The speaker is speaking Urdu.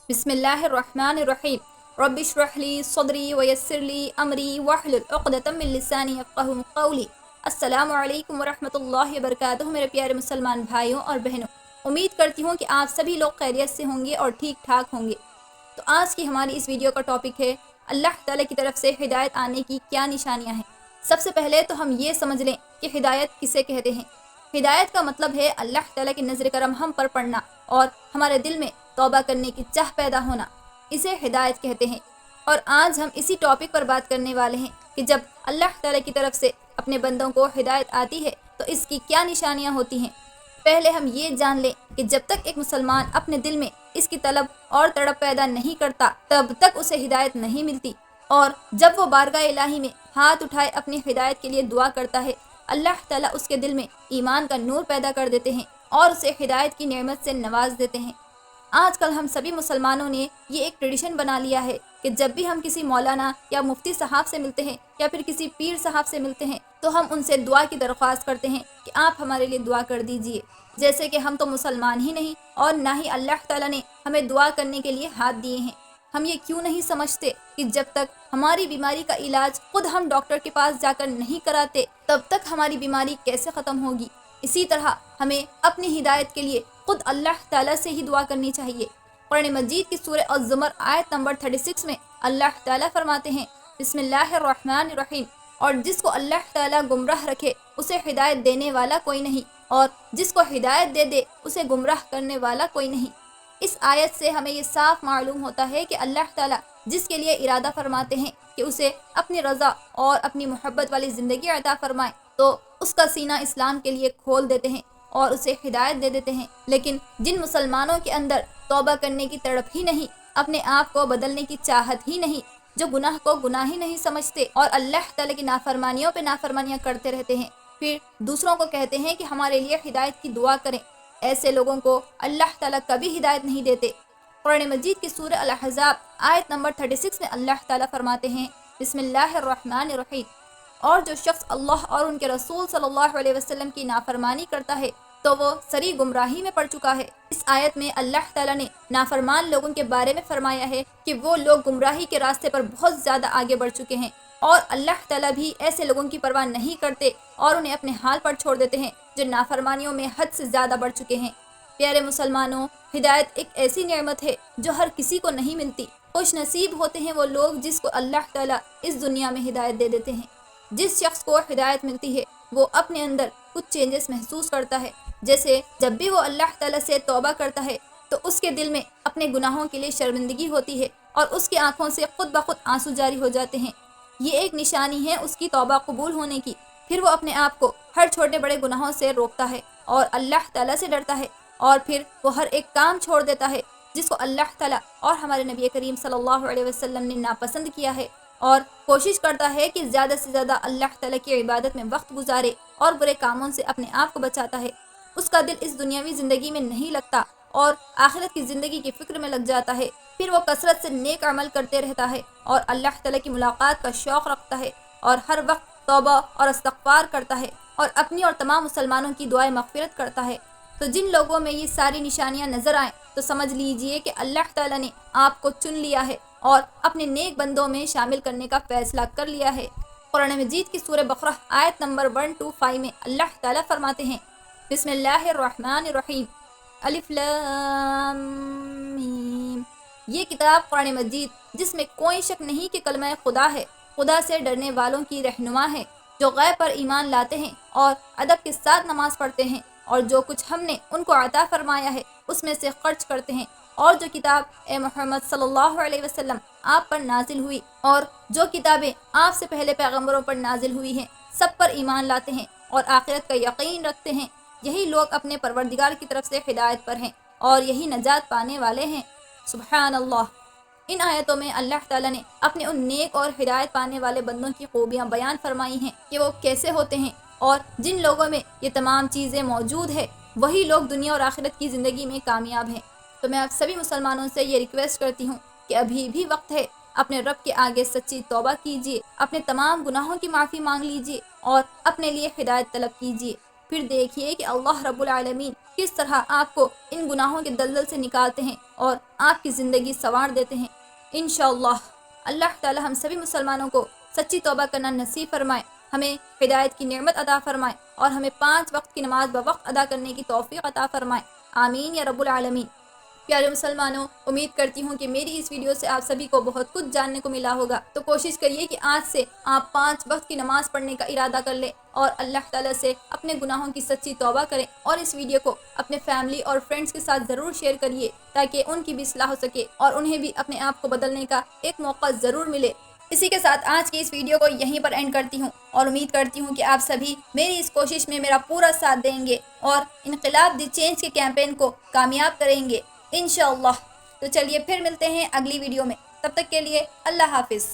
بسم اللہ الرحمن الرحیم رب اشرح لی صدری ویسر لی امری واحلل عقدۃ من لسانی یفقہوا قولی۔ السلام علیکم ورحمۃ اللہ وبرکاتہ۔ میرے پیارے مسلمان بھائیوں اور بہنوں، امید کرتی ہوں کہ آپ سبھی لوگ خیریت سے ہوں گے اور ٹھیک ٹھاک ہوں گے۔ تو آج کی ہماری اس ویڈیو کا ٹاپک ہے اللہ تعالیٰ کی طرف سے ہدایت آنے کی کیا نشانیاں ہیں۔ سب سے پہلے تو ہم یہ سمجھ لیں کہ ہدایت کسے کہتے ہیں۔ ہدایت کا مطلب ہے اللہ تعالیٰ کی نظر کرم ہم پر پڑنا اور ہمارے دل میں توبہ کرنے کی چاہ پیدا ہونا، اسے ہدایت کہتے ہیں۔ اور آج ہم اسی ٹاپک پر بات کرنے والے ہیں کہ جب اللہ تعالیٰ کی طرف سے اپنے بندوں کو ہدایت آتی ہے تو اس کی کیا نشانیاں ہوتی ہیں۔ پہلے ہم یہ جان لیں کہ جب تک ایک مسلمان اپنے دل میں اس کی طلب اور تڑپ پیدا نہیں کرتا تب تک اسے ہدایت نہیں ملتی، اور جب وہ بارگاہ الہی میں ہاتھ اٹھائے اپنی ہدایت کے لیے دعا کرتا ہے، اللہ تعالیٰ اس کے دل میں ایمان کا نور پیدا کر دیتے ہیں اور اسے ہدایت کی نعمت سے نواز دیتے ہیں۔ آج کل ہم سبھی مسلمانوں نے یہ ایک ٹریڈیشن بنا لیا ہے کہ جب بھی ہم کسی مولانا یا مفتی صاحب سے ملتے ہیں یا پھر کسی پیر صاحب سے ملتے ہیں تو ہم ان سے دعا کی درخواست کرتے ہیں کہ آپ ہمارے لیے دعا کر دیجئے، جیسے کہ ہم تو مسلمان ہی نہیں اور نہ ہی اللہ تعالیٰ نے ہمیں دعا کرنے کے لیے ہاتھ دیے ہیں۔ ہم یہ کیوں نہیں سمجھتے کہ جب تک ہماری بیماری کا علاج خود ہم ڈاکٹر کے پاس جا کر نہیں کراتے تب تک ہماری بیماری کیسے ختم ہوگی۔ اسی طرح ہمیں اپنی ہدایت کے لیے خود اللہ تعالیٰ سے ہی دعا کرنی چاہیے۔ قرآن مجید کی سورہ الزمر آیت نمبر 36 میں اللہ تعالیٰ فرماتے ہیں، بسم اللہ الرحمن الرحیم، اور جس کو اللہ تعالیٰ گمراہ رکھے اسے ہدایت دینے والا کوئی نہیں، اور جس کو ہدایت دے دے اسے گمراہ کرنے والا کوئی نہیں۔ اس آیت سے ہمیں یہ صاف معلوم ہوتا ہے کہ اللہ تعالیٰ جس کے لیے ارادہ فرماتے ہیں کہ اسے اپنی رضا اور اپنی محبت والی زندگی عطا فرمائے تو اس کا سینہ اسلام کے لیے کھول دیتے ہیں اور اسے ہدایت دے دیتے ہیں۔ لیکن جن مسلمانوں کے اندر توبہ کرنے کی تڑپ ہی نہیں، اپنے آپ کو بدلنے کی چاہت ہی نہیں، جو گناہ کو گناہ ہی نہیں سمجھتے اور اللہ تعالیٰ کی نافرمانیوں پہ نافرمانیاں کرتے رہتے ہیں، پھر دوسروں کو کہتے ہیں کہ ہمارے لیے ہدایت کی دعا کریں، ایسے لوگوں کو اللہ تعالیٰ کبھی ہدایت نہیں دیتے۔ قرآن مجید کی سورہ الاحزاب آیت نمبر 36 میں اللہ تعالیٰ فرماتے ہیں، بسم اللہ الرحمن الرحیم، اور جو شخص اللہ اور ان کے رسول صلی اللہ علیہ وسلم کی نافرمانی کرتا ہے تو وہ سری گمراہی میں پڑ چکا ہے۔ اس آیت میں اللہ تعالیٰ نے نافرمان لوگوں کے بارے میں فرمایا ہے کہ وہ لوگ گمراہی کے راستے پر بہت زیادہ آگے بڑھ چکے ہیں، اور اللہ تعالیٰ بھی ایسے لوگوں کی پرواہ نہیں کرتے اور انہیں اپنے حال پر چھوڑ دیتے ہیں جو نافرمانیوں میں حد سے زیادہ بڑھ چکے ہیں۔ پیارے مسلمانوں، ہدایت ایک ایسی نعمت ہے جو ہر کسی کو نہیں ملتی۔ خوش نصیب ہوتے ہیں وہ لوگ جس کو اللہ تعالیٰ اس دنیا میں ہدایت دے دیتے ہیں۔ جس شخص کو ہدایت ملتی ہے وہ اپنے اندر کچھ چینجز محسوس کرتا ہے، جیسے جب بھی وہ اللہ تعالیٰ سے توبہ کرتا ہے تو اس کے دل میں اپنے گناہوں کے لیے شرمندگی ہوتی ہے اور اس کی آنکھوں سے خود بخود آنسو جاری ہو جاتے ہیں۔ یہ ایک نشانی ہے اس کی توبہ قبول ہونے کی۔ پھر وہ اپنے آپ کو ہر چھوٹے بڑے گناہوں سے روکتا ہے اور اللہ تعالیٰ سے ڈرتا ہے، اور پھر وہ ہر ایک کام چھوڑ دیتا ہے جس کو اللہ تعالیٰ اور ہمارے نبی کریم صلی اللہ علیہ وسلم نے ناپسند کیا ہے، اور کوشش کرتا ہے کہ زیادہ سے زیادہ اللہ تعالیٰ کی عبادت میں وقت گزارے اور برے کاموں سے اپنے آپ کو بچاتا ہے۔ اس کا دل اس دنیاوی زندگی میں نہیں لگتا اور آخرت کی زندگی کی فکر میں لگ جاتا ہے۔ پھر وہ کثرت سے نیک عمل کرتے رہتا ہے اور اللہ تعالیٰ کی ملاقات کا شوق رکھتا ہے اور ہر وقت توبہ اور استغفار کرتا ہے اور اپنی اور تمام مسلمانوں کی دعائیں مغفرت کرتا ہے۔ تو جن لوگوں میں یہ ساری نشانیاں نظر آئیں تو سمجھ لیجئے کہ اللہ تعالیٰ نے آپ کو چن لیا ہے اور اپنے نیک بندوں میں شامل کرنے کا فیصلہ کر لیا ہے۔ قرآن مجید کی سورہ بقرہ آیت نمبر 125 میں اللہ تعالیٰ فرماتے ہیں، بسم اللہ الرحمن الرحیم، الف لام میم، یہ کتاب قرآن مجید جس میں کوئی شک نہیں کہ کلمہ خدا ہے، خدا سے ڈرنے والوں کی رہنما ہے، جو غیب پر ایمان لاتے ہیں اور ادب کے ساتھ نماز پڑھتے ہیں، اور جو کچھ ہم نے ان کو عطا فرمایا ہے اس میں سے خرچ کرتے ہیں، اور جو کتاب اے محمد صلی اللہ علیہ وسلم آپ پر نازل ہوئی اور جو کتابیں آپ سے پہلے پیغمبروں پر نازل ہوئی ہیں سب پر ایمان لاتے ہیں اور آخرت کا یقین رکھتے ہیں، یہی لوگ اپنے پروردگار کی طرف سے ہدایت پر ہیں اور یہی نجات پانے والے ہیں۔ سبحان اللہ۔ ان آیتوں میں اللہ تعالیٰ نے اپنے ان نیک اور ہدایت پانے والے بندوں کی خوبیاں بیان فرمائی ہیں کہ وہ کیسے ہوتے ہیں، اور جن لوگوں میں یہ تمام چیزیں موجود ہے وہی لوگ دنیا اور آخرت کی زندگی میں کامیاب ہیں۔ تو میں آپ سبھی مسلمانوں سے یہ ریکویسٹ کرتی ہوں کہ ابھی بھی وقت ہے، اپنے رب کے آگے سچی توبہ کیجیے، اپنے تمام گناہوں کی معافی مانگ لیجیے اور اپنے لیے ہدایت طلب کیجیے۔ پھر دیکھیے کہ اللہ رب العالمین کس طرح آپ کو ان گناہوں کے دلدل سے نکالتے ہیں اور آپ کی زندگی سنوار دیتے ہیں۔ انشاءاللہ اللہ تعالی ہم سبھی مسلمانوں کو سچی توبہ کرنا نصیب فرمائے، ہمیں ہدایت کی نعمت عطا فرمائے اور ہمیں 5 وقت کی نماز بوقت ادا کرنے کی توفیق عطا فرمائے، آمین یا رب العالمین۔ پیارے مسلمانوں، امید کرتی ہوں کہ میری اس ویڈیو سے آپ سبھی کو بہت کچھ جاننے کو ملا ہوگا، تو کوشش کریے کہ آج سے آپ 5 وقت کی نماز پڑھنے کا ارادہ کر لیں اور اللہ تعالیٰ سے اپنے گناہوں کی سچی توبہ کریں، اور اس ویڈیو کو اپنے فیملی اور فرینڈز کے ساتھ ضرور شیئر کریے تاکہ ان کی بھی اصلاح ہو سکے اور انہیں بھی اپنے آپ کو بدلنے کا ایک موقع ضرور ملے۔ اسی کے ساتھ آج کی اس ویڈیو کو یہیں پر اینڈ کرتی ہوں اور امید کرتی ہوں کہ آپ سبھی میری اس کوشش میں میرا پورا ساتھ دیں گے اور انقلاب دی چینج کے کیمپین کو کامیاب کریں گے انشاءاللہ۔ تو چلیے پھر ملتے ہیں اگلی ویڈیو میں، تب تک کے لیے اللہ حافظ۔